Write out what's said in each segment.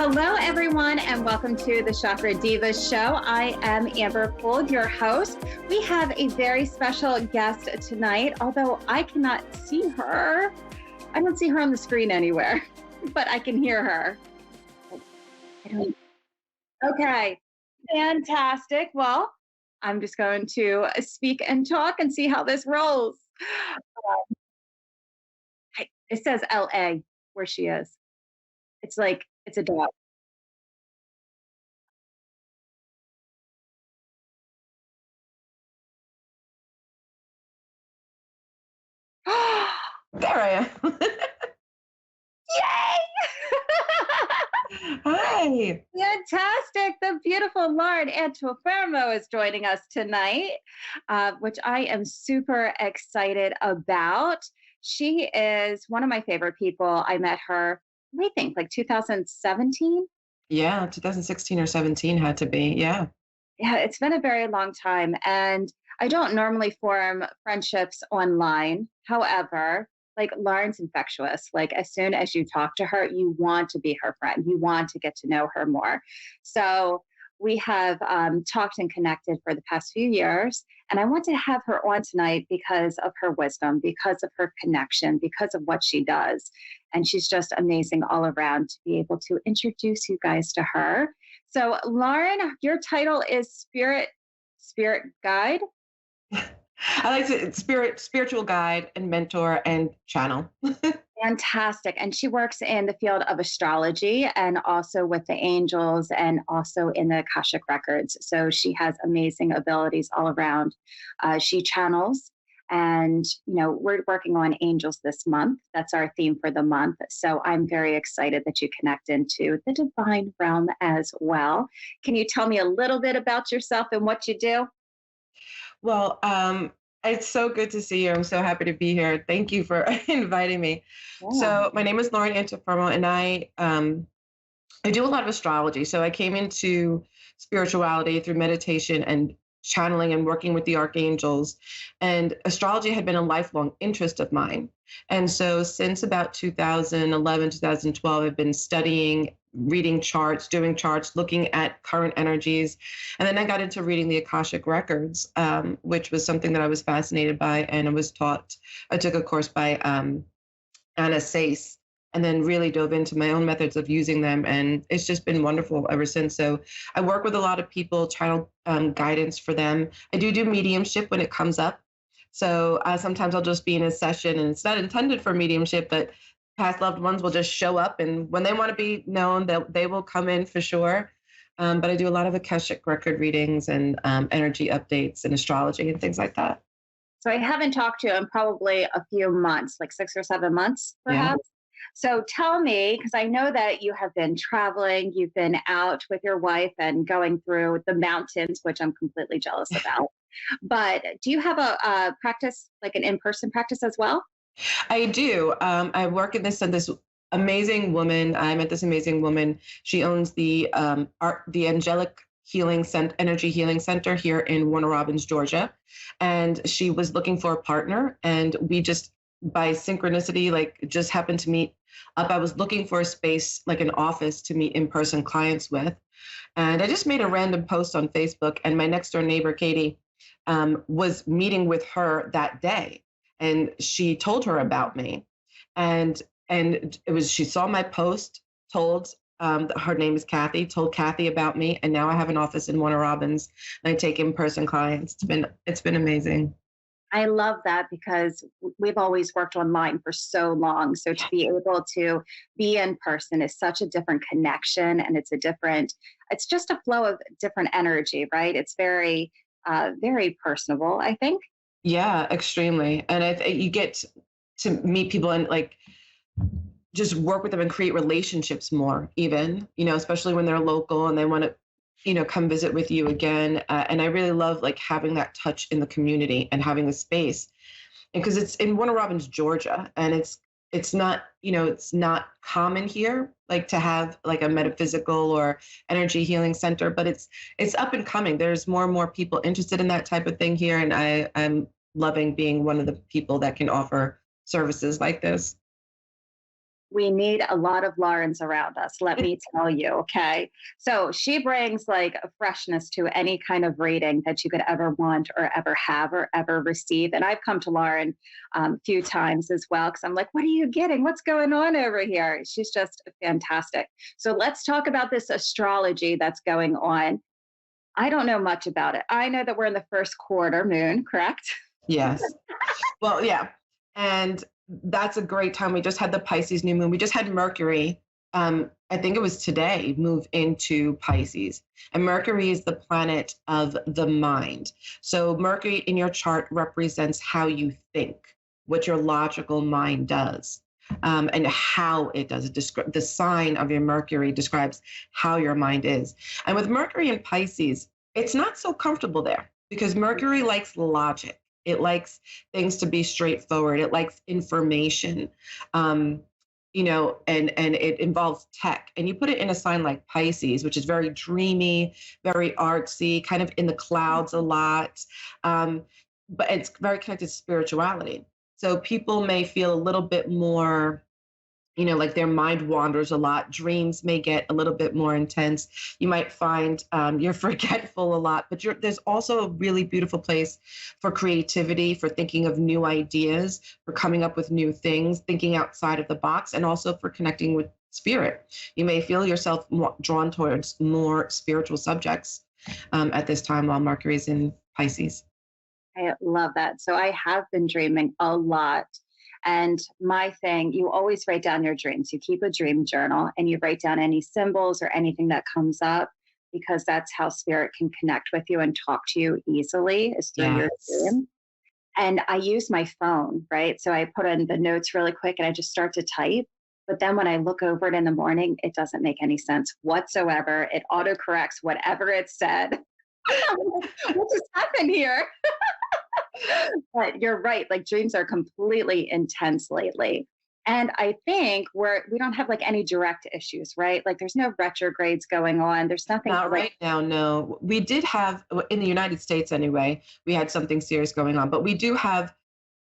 Hello, everyone, and welcome to the Chakra Diva show. I am Amber Poole, your host. We have a very special guest tonight, although I cannot see her. I don't see her on the screen anywhere, but I can hear her. Okay, fantastic. Well, I'm just going to speak and talk and see how this rolls. It says LA where she is. It's like, it's a dog. There I am. Yay! Hi. Fantastic. The beautiful Lauren Antofermo is joining us tonight, which I am super excited about. She is one of my favorite people. I met her, I think, like 2017. Yeah, 2016 or 17 had to be. Yeah. Yeah, it's been a very long time. And I don't normally form friendships online. However, like Lauren's infectious. Like as soon as you talk to her, you want to be her friend. You want to get to know her more. So we have talked and connected for the past few years. And I want to have her on tonight because of her wisdom, because of her connection, because of what she does. And she's just amazing all around to be able to introduce you guys to her. So, Lauren, your title is Spirit Guide. I like to spiritual guide and mentor and channel. Fantastic. And she works in the field of astrology and also with the angels and also in the Akashic records. So she has amazing abilities all around. She channels. And, we're working on angels this month. That's our theme for the month. So I'm very excited that you connect into the divine realm as well. Can you tell me a little bit about yourself and what you do? Well, it's so good to see you. I'm so happy to be here. Thank you for inviting me. Yeah. So my name is Lauren Antofermo, and I do a lot of astrology. So I came into spirituality through meditation and channeling and working with the archangels. And astrology had been a lifelong interest of mine. And so since about 2011, 2012, I've been studying, reading charts, doing charts, looking at current energies. And then I got into reading the Akashic records, which was something that I was fascinated by. And I took a course by Anna Sace, and then really dove into my own methods of using them. And it's just been wonderful ever since. So I work with a lot of people, channel guidance for them. I do mediumship when it comes up. So sometimes I'll just be in a session and it's not intended for mediumship, but past loved ones will just show up. And when they want to be known, they will come in for sure. But I do a lot of Akashic record readings and energy updates and astrology and things like that. So I haven't talked to you in probably a few months, like 6 or 7 months, Yeah. perhaps. So tell me, because I know that you have been traveling, you've been out with your wife and going through the mountains, which I'm completely jealous about. But do you have a practice, like an in-person practice as well? I do. I work in this amazing woman. I met this amazing woman. She owns the Angelic Energy Healing Center here in Warner Robins, Georgia, and she was looking for a partner. And we just, by synchronicity, like just happened to meet up. I was looking for a space, like an office, to meet in-person clients with, and I just made a random post on Facebook. And my next door neighbor, Katie, was meeting with her that day, and she told her about me, and she saw my post, told her name is Kathy, told Kathy about me, and now I have an office in Warner Robins and I take in-person clients. It's been amazing. I love that because we've always worked online for so long. So to be able to be in person is such a different connection, and it's just a flow of different energy, right? It's very personable, I think. Yeah, extremely. And you get to meet people and like just work with them and create relationships more, even, especially when they're local and they want to, come visit with you again. And I really love like having that touch in the community and having the space. And because it's in Warner Robins, Georgia, and it's not, it's not common here, like to have like a metaphysical or energy healing center, but it's up and coming. There's more and more people interested in that type of thing here. And I'm loving being one of the people that can offer services like this. We need a lot of Laurens around us, let me tell you, okay? So she brings like a freshness to any kind of reading that you could ever want or ever have or ever receive. And I've come to Lauren a few times as well because I'm like, what are you getting? What's going on over here? She's just fantastic. So let's talk about this astrology that's going on. I don't know much about it. I know that we're in the first quarter moon, correct? Yes. Well, yeah. And that's a great time. We just had the Pisces new moon. We just had Mercury. I think it was today, move into Pisces. And Mercury is the planet of the mind. So Mercury in your chart represents how you think, what your logical mind does. And how it does it. The sign of your Mercury describes how your mind is. And with Mercury in Pisces, it's not so comfortable there because Mercury likes logic. It likes things to be straightforward. It likes information, and it involves tech. And you put it in a sign like Pisces, which is very dreamy, very artsy, kind of in the clouds a lot. But it's very connected to spirituality. So people may feel a little bit more, like their mind wanders a lot. Dreams may get a little bit more intense. You might find you're forgetful a lot, but there's also a really beautiful place for creativity, for thinking of new ideas, for coming up with new things, thinking outside of the box, and also for connecting with spirit. You may feel yourself drawn towards more spiritual subjects at this time while Mercury's in Pisces. I love that. So I have been dreaming a lot. And my thing, you always write down your dreams. You keep a dream journal and you write down any symbols or anything that comes up because that's how spirit can connect with you and talk to you easily is through your Yes. dream. And I use my phone, right? So I put in the notes really quick and I just start to type. But then when I look over it in the morning, it doesn't make any sense whatsoever. It autocorrects whatever it said. What just happened here? But you're right, like dreams are completely intense lately. And I think we don't have like any direct issues, right? Like there's no retrogrades going on. There's nothing to Not like right now, no. We did have, in the United States anyway, we had something serious going on, but we do have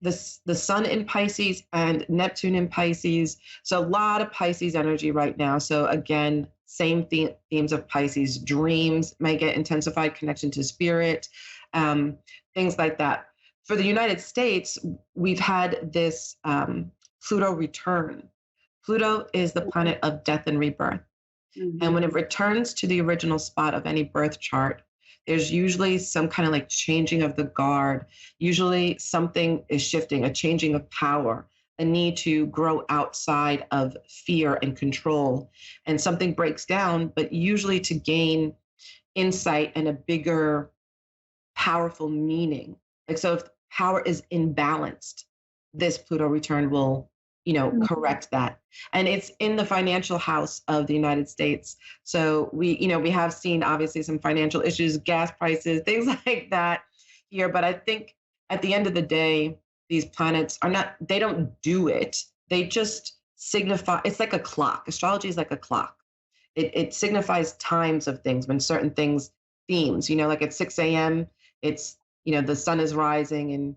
the sun in Pisces and Neptune in Pisces. So a lot of Pisces energy right now. So again, same themes of Pisces. Dreams may get intensified, connection to spirit, um, things like that. For the United States, we've had this Pluto return. Pluto is the planet of death and rebirth. And when Mhm. it returns to the original spot of any birth chart, there's usually some kind of like changing of the guard. Usually something is shifting, a changing of power, a need to grow outside of fear and control. And something breaks down, but usually to gain insight and a bigger, powerful meaning. Like, so if power is imbalanced, this Pluto return will, correct that. And it's in the financial house of the United States. So we have seen obviously some financial issues, gas prices, things like that here. But I think at the end of the day, these planets are not, they don't do it. They just signify, it's like a clock. Astrology is like a clock. It signifies times of things when certain things themes, like at 6 a.m., it's, the sun is rising and,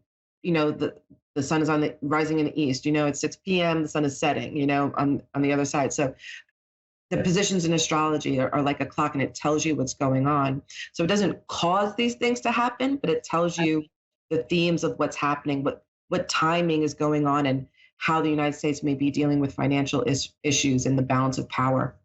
the sun is rising in the east, at 6 p.m., the sun is setting, on the other side. So the positions in astrology are like a clock and it tells you what's going on. So it doesn't cause these things to happen, but it tells you the themes of what's happening, what timing is going on and how the United States may be dealing with financial issues and the balance of power.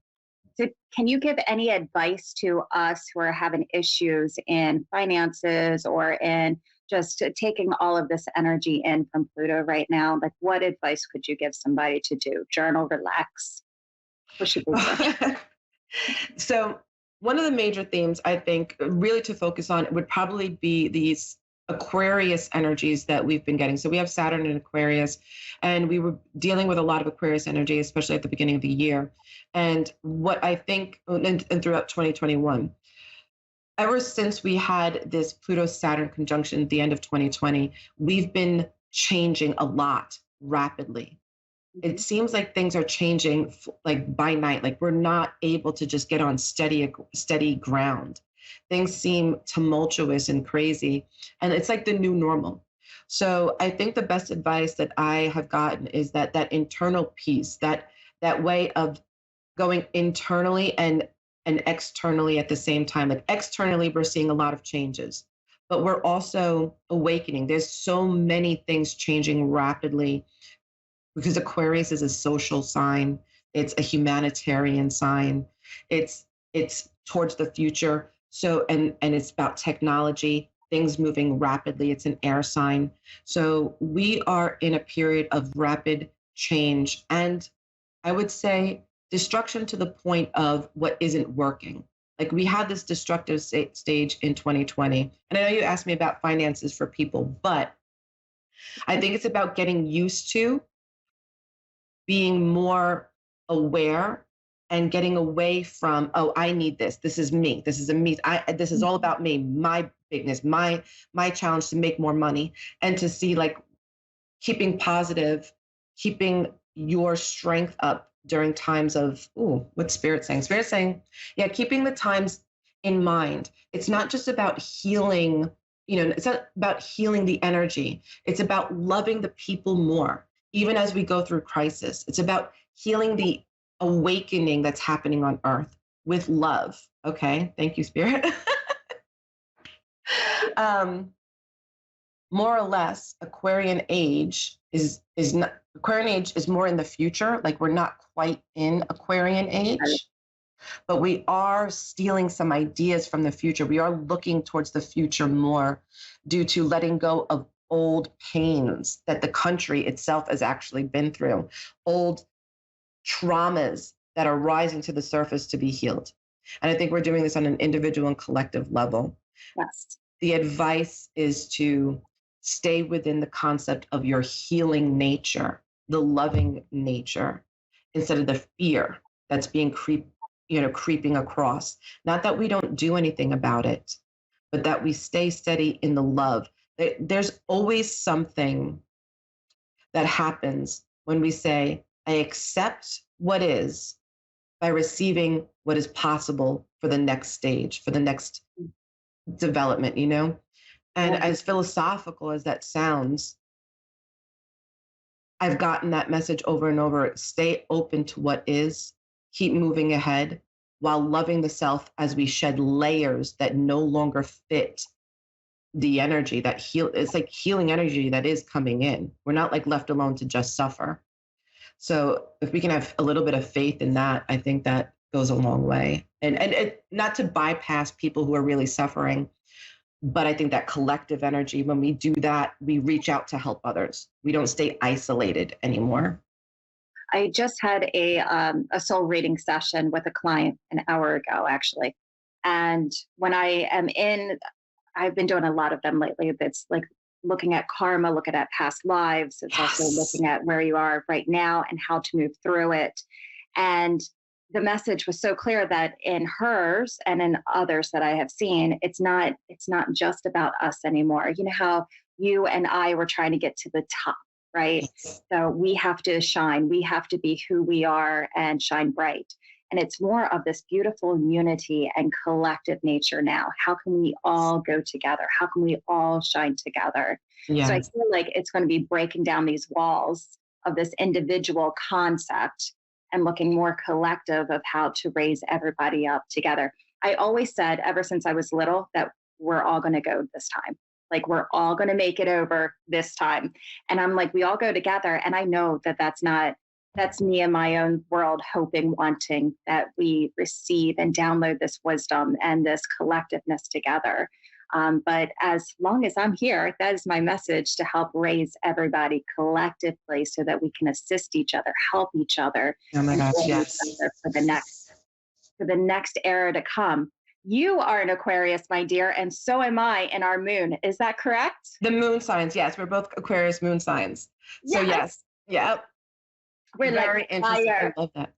So can you give any advice to us who are having issues in finances or in just taking all of this energy in from Pluto right now? Like, what advice could you give somebody to do? Journal, relax. What should they do? So, one of the major themes I think really to focus on would probably be these Aquarius energies that we've been getting. So, we have Saturn in Aquarius, and we were dealing with a lot of Aquarius energy, especially at the beginning of the year. And what I think, and throughout 2021, ever since we had this Pluto Saturn conjunction at the end of 2020, we've been changing a lot rapidly. It Mhm. seems like things are changing like by night. Like we're not able to just get on steady ground. Things seem tumultuous and crazy, and it's like the new normal. So I think the best advice that I have gotten is that internal peace, that that way of going internally and externally at the same time. Like externally, we're seeing a lot of changes, but we're also awakening. There's so many things changing rapidly because Aquarius is a social sign. It's a humanitarian sign. It's towards the future. So and it's about technology, things moving rapidly. It's an air sign. So we are in a period of rapid change and I would say destruction to the point of what isn't working. Like we had this destructive stage in 2020. And I know you asked me about finances for people, but I think it's about getting used to being more aware and getting away from, oh, I need this. This is me. This is a me. This is all about me, my bigness, my challenge to make more money and to see like keeping positive, keeping your strength up during times of, ooh, what's Spirit saying? Spirit saying, yeah, keeping the times in mind. It's not just about healing, it's not about healing the energy. It's about loving the people more, even as we go through crisis. It's about healing the awakening that's happening on earth with love. Okay. Thank you, Spirit. um, More or less, Aquarian age is more in the future. Like we're not quite in Aquarian age, but we are stealing some ideas from the future. We are looking towards the future more due to letting go of old pains that the country itself has actually been through, old traumas that are rising to the surface to be healed. And I think we're doing this on an individual and collective level. Yes. The advice is to stay within the concept of your healing nature, the loving nature, instead of the fear that's being creeping across. Not that we don't do anything about it, but that we stay steady in the love. There's always something that happens when we say, I accept what is by receiving what is possible for the next stage, for the next development, And as philosophical as that sounds, I've gotten that message over and over. Stay open to what is, keep moving ahead while loving the self as we shed layers that no longer fit the energy that it's like healing energy that is coming in. We're not like left alone to just suffer. So if we can have a little bit of faith in that, I think that goes a long way. And it, not to bypass people who are really suffering, but I think that collective energy, when we do that, we reach out to help others. We don't stay isolated anymore. I just had a soul reading session with a client an hour ago, actually. And when I've been doing a lot of them lately. It's like looking at karma, looking at past lives. It's also looking at where you are right now and how to move through it. And the message was so clear that in hers and in others that I have seen, it's not just about us anymore. You know how you and I were trying to get to the top, right? So we have to shine. We have to be who we are and shine bright. And it's more of this beautiful unity and collective nature now. How can we all go together? How can we all shine together? Yes. So I feel like it's going to be breaking down these walls of this individual concept and looking more collective of how to raise everybody up together. I always said ever since I was little that we're all going to go this time. Like we're all going to make it over this time. And I'm like, we all go together. And I know that that's me in my own world, hoping, wanting that we receive and download this wisdom and this collectiveness together. But as long as I'm here, that is my message, to help raise everybody collectively so that we can assist each other, help each other. Oh my gosh, yes. For the next era to come. You are an Aquarius, my dear, and so am I in our moon. Is that correct? The moon signs, yes. We're both Aquarius moon signs. So yes. Yep. We're very like interesting. fire. I love that.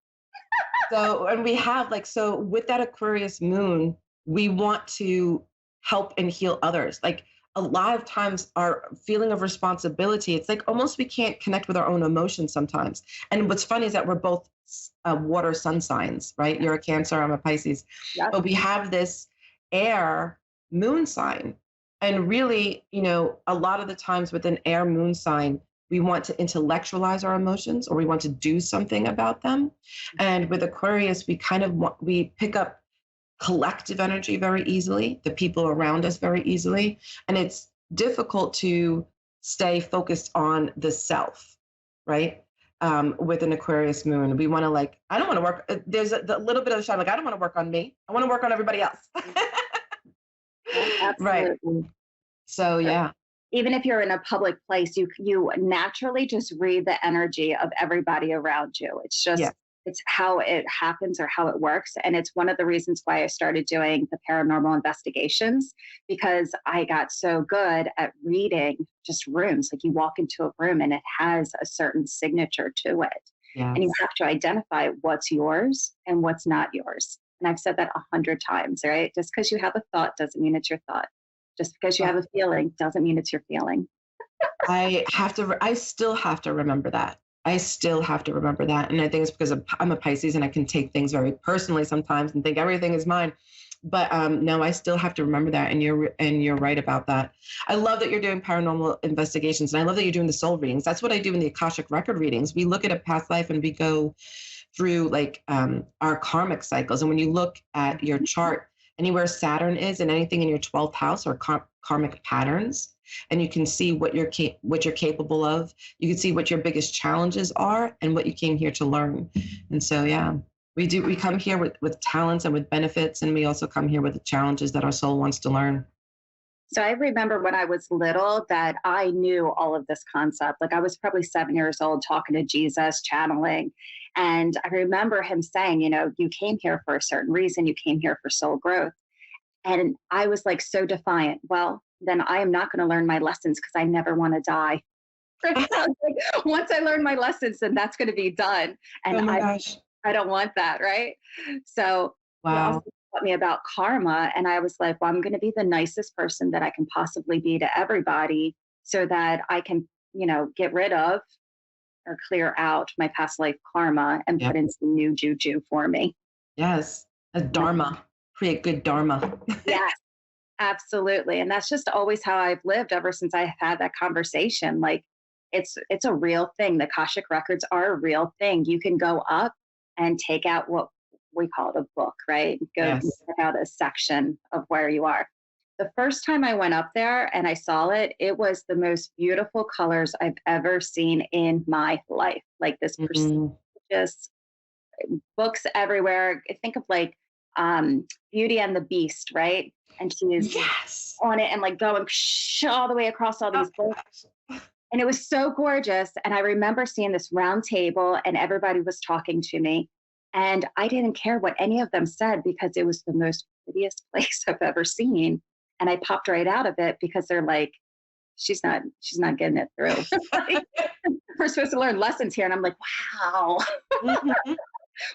So, and we have so with that Aquarius moon, we want to help and heal others. Like a lot of times our feeling of responsibility, it's like almost we can't connect with our own emotions sometimes. And what's funny is that we're both water sun signs, right? You're a Cancer, I'm a Pisces. Yep. But we have this air moon sign. And really, a lot of the times with an air moon sign, we want to intellectualize our emotions, or we want to do something about them. And with Aquarius, we kind of we pick up collective energy very easily, the people around us very easily. And it's difficult to stay focused on the self, right? With an Aquarius moon, we want to like, I don't want to work. There's a little bit of a shine, like, I don't want to work on me. I want to work on everybody else. Yeah, Right. absolutely. So, yeah. Even if you're in a public place, you naturally just read the energy of everybody around you. It's Yeah. just it's how it happens or how it works. And it's one of the reasons why I started doing the paranormal investigations, because I got so good at reading just rooms. Like you walk into a room and it has a certain signature to it. And you Yes. have to identify what's yours and what's not yours. And I've said that 100 times, right? Just because you have a thought doesn't mean it's your thought. Just because you have a feeling doesn't mean it's your feeling. I still have to remember that. I still have to remember that. And I think it's because I'm a Pisces and I can take things very personally sometimes and think everything is mine. But no, I still have to remember that. And you're right about that. I love that you're doing paranormal investigations, and I love that you're doing the soul readings. That's what I do in the Akashic record readings. We look at a past life and we go through like our karmic cycles. And when you look at your chart, anywhere Saturn is and anything in your 12th house are karmic patterns, and you can see what you're capable of. You can see what your biggest challenges are and what you came here to learn. And so, yeah, we come here with talents and with benefits, and we also come here with the challenges that our soul wants to learn. So I remember when I was little that I knew all of this concept. Like I was probably 7 years old talking to Jesus, channeling. And I remember him saying, you came here for a certain reason. You came here for soul growth. And I was like so defiant. Well, then I am not going to learn my lessons because I never want to die. I was like, once I learn my lessons, then that's going to be done. And Oh my I gosh. I don't want that, right? So he also Wow. taught me about karma. And I was like, well, I'm going to be the nicest person that I can possibly be to everybody so that I can, get rid of or clear out my past life karma and put Yep. in some new juju for me. Yes. A dharma. Create good dharma. Yes, absolutely. And that's just always how I've lived ever since I had that conversation. Like it's a real thing. The Akashic records are a real thing. You can go up and take out what we call it a book, right? Go Yes. check out a section of where you are. The first time I went up there and I saw it, it was the most beautiful colors I've ever seen in my life. Like this Mm, prestigious books everywhere. I think of like Beauty and the Beast, right? And she's yes. on it and like going all the way across all Oh these my books. gosh. And it was so gorgeous. And I remember seeing this round table and everybody was talking to me. And I didn't care what any of them said because it was the most prettiest place I've ever seen. And I popped right out of it because they're like, she's not getting it through. Like, we're supposed to learn lessons here. And I'm like, wow. Mhm.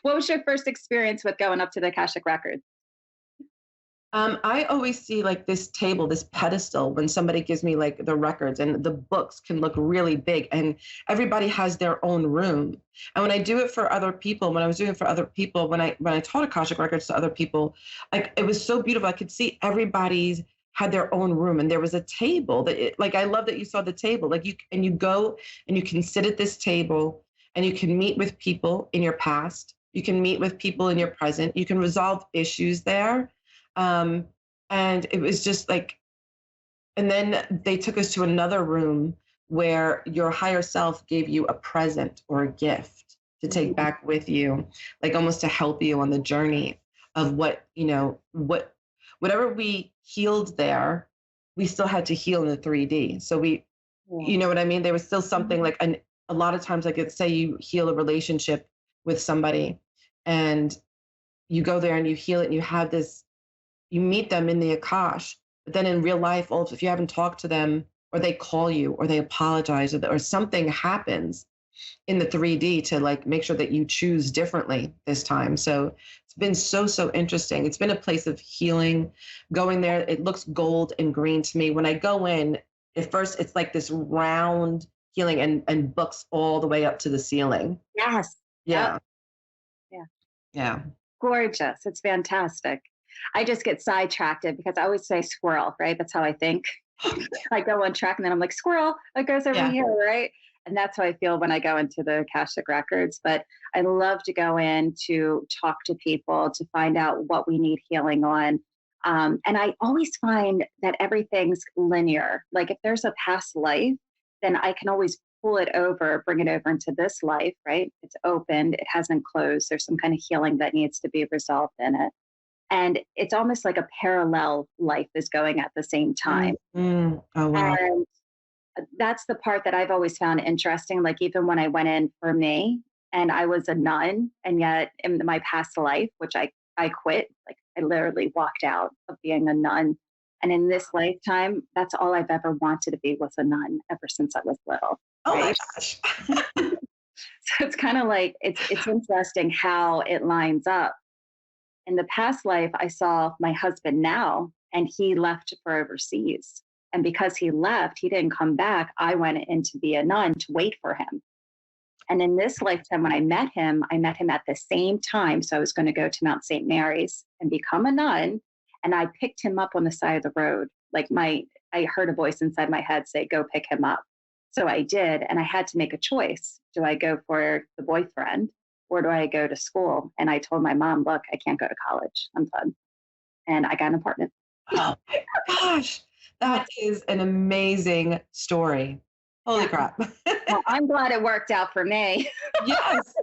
What was your first experience with going up to the Akashic Records? I always see like this table, this pedestal, when somebody gives me like the records, and the books can look really big, and everybody has their own room. And when I do it for other people, when I was doing it for other people, when I taught Akashic records to other people, like it was so beautiful. I could see everybody's had their own room, and there was a table like I love that you saw the table. Like you go and you can sit at this table and you can meet with people in your past. You can meet with people in your present. You can resolve issues there. um, and it was just like, and then they took us to another room where your higher self gave you a present or a gift to take Mhm. back with you, like almost to help you on the journey of whatever we healed there, we still had to heal in the 3D. So Yeah. you know what I mean? There was still something Mhm. like, a lot of times, like, let's say you heal a relationship with somebody, and you go there and you heal it, and you meet them in the Akash, but then in real life, also, if you haven't talked to them, or they call you, or they apologize, or something happens in the 3D to like make sure that you choose differently this time. So it's been so interesting. It's been a place of healing. Going there, it looks gold and green to me. When I go in, at first it's like this round healing, and books all the way up to the ceiling. Yes. Yep. Yeah. Yeah. Yeah. Gorgeous. It's fantastic. I just get sidetracked because I always say squirrel, right? That's how I think. I go on track and then I'm like, squirrel, it goes over Yeah. here, right? And that's how I feel when I go into the Akashic records. But I love to go in to talk to people to find out what we need healing on. And I always find that everything's linear. Like if there's a past life, then I can always pull it over, bring it over into this life, right? It's opened, it hasn't closed. There's some kind of healing that needs to be resolved in it. And it's almost like a parallel life is going at the same time. Oh, wow. And that's the part that I've always found interesting. Like even when I went in for me and I was a nun, and yet in my past life, which I quit, like I literally walked out of being a nun. And in this lifetime, that's all I've ever wanted to be was a nun ever since I was little. Oh my Right. gosh. So it's kind of like it's interesting how it lines up. In the past life, I saw my husband now, and he left for overseas. And because he left, he didn't come back. I went in to be a nun to wait for him. And in this lifetime, when I met him at the same time. So I was going to go to Mount St. Mary's and become a nun. And I picked him up on the side of the road. I heard a voice inside my head say, go pick him up. So I did. And I had to make a choice. Do I go for the boyfriend or do I go to school? And I told my mom, look, I can't go to college. I'm done. And I got an apartment. Oh my gosh. That is an amazing story. Holy Yeah. crap. Well, I'm glad it worked out for me. Yes.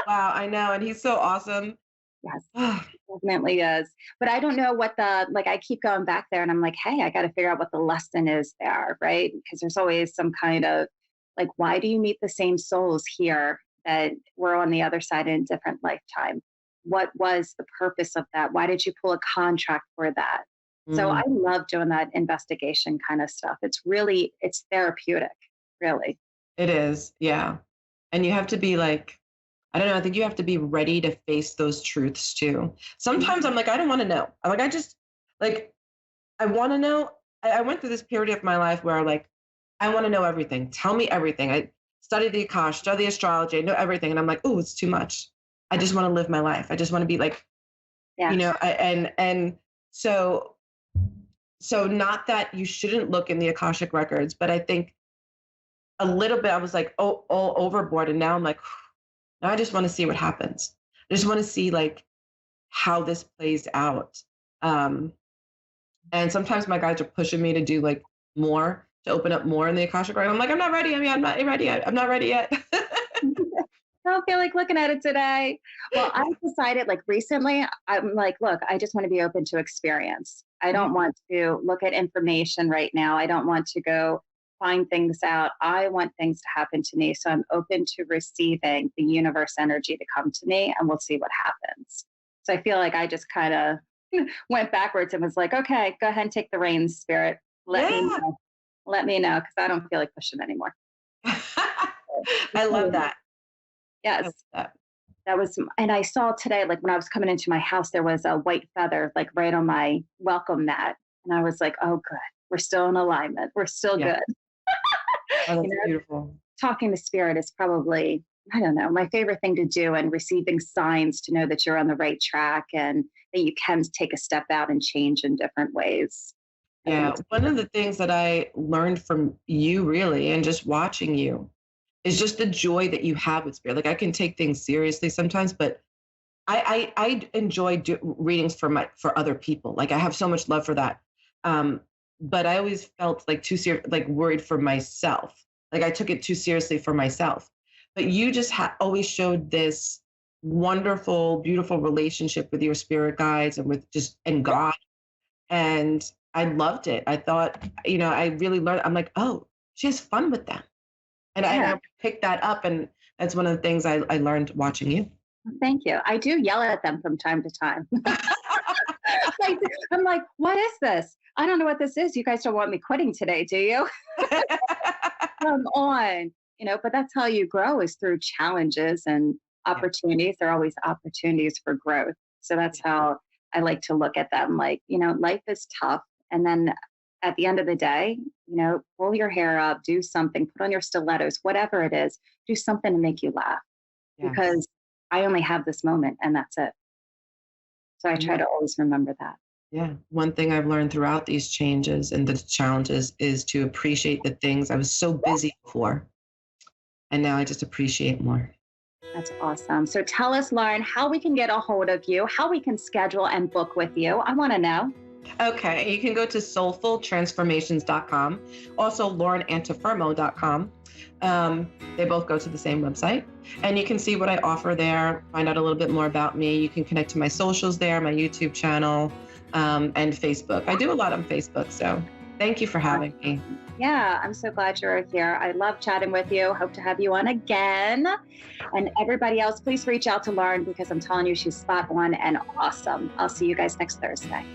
Wow, I know. And he's so awesome. Yes, definitely is. But I don't know what I keep going back there and I'm like, hey, I got to figure out what the lesson is there, right? Because there's always some kind of like, why do you meet the same souls here that were on the other side in a different lifetime? What was the purpose of that? Why did you pull a contract for that? So I Mm, love doing that investigation kind of stuff. It's therapeutic, really. it is. Yeah. And you have to be like, I don't know, I think you have to be ready to face those truths too. Sometimes I'm like, I don't want to know. I'm like, like, I want to know. I went through this period of my life where like, I want to know everything. Tell me everything. I studied the Akash, studied the astrology, I know everything. And I'm like, oh, it's too much. I just want to live my life. I just want to be like, Yeah. and so not that you shouldn't look in the Akashic records, but I think a little bit I was like, oh, all overboard. And now I'm like, now I just want to see what happens. I just want to see like how this plays out. Um, and sometimes my guides are pushing me to do like more, to open up more in the Akashic record. I'm like, I'm not ready. I mean, I'm not ready yet. I'm not ready yet. I don't feel like looking at it today. Well, I decided like recently, I'm like, look, I just want to be open to experience. I don't want to look at information right now. I don't want to go find things out. I want things to happen to me. So I'm open to receiving the universe energy to come to me and we'll see what happens. So I feel like I just kind of went backwards and was like, okay, go ahead and take the reins, spirit. Let me Yeah. know. Let me know because I don't feel like pushing anymore. I love that. I Yes. love that. That was, and I saw today, like when I was coming into my house, there was a white feather, like right on my welcome mat. And I was like, oh, good. We're still in alignment. We're still Yeah. good. Oh, You that's know, beautiful. talking to spirit is probably, I don't know, my favorite thing to do and receiving signs to know that you're on the right track and that you can take a step out and change in different ways. I think Yeah. it's One of the things that I learned from you really and just watching you is just the joy that you have with spirit. Like I can take things seriously sometimes, but I enjoy readings for other people. Like I have so much love for that. Um, but I always felt like too serious, like worried for myself. Like I took it too seriously for myself. But you just always showed this wonderful, beautiful relationship with your spirit guides and with just and God. And I loved it. I thought, I really learned. I'm like, oh, she has fun with them, and yeah. I picked that up, and that's one of the things I learned watching you. Thank you. I do yell at them from time to time. Like, I'm like, what is this? I don't know what this is. You guys don't want me quitting today, do you? Come on. But that's how you grow is through challenges and Yeah. opportunities. There are always opportunities for growth. So that's how I like to look at them. Like, life is tough. And then at the end of the day, pull your hair up, do something, put on your stilettos, whatever it is, do something to make you laugh Yes. because I only have this moment and that's it. So I try Yeah. to always remember that. Yeah. One thing I've learned throughout these changes and the challenges is to appreciate the things I was so busy for. And now I just appreciate more. That's awesome. So tell us, Lauren, how we can get a hold of you, how we can schedule and book with you. I want to know. Okay, you can go to soulfultransformations.com, also laurenantifermo.com. They both go to the same website, and you can see what I offer there, find out a little bit more about me. You can connect to my socials there, my YouTube channel, and Facebook. I do a lot on Facebook, so thank you for having me. Yeah, I'm so glad you're here. I love chatting with you. Hope to have you on again. And everybody else, please reach out to Lauren because I'm telling you, she's spot on and awesome. I'll see you guys next Thursday.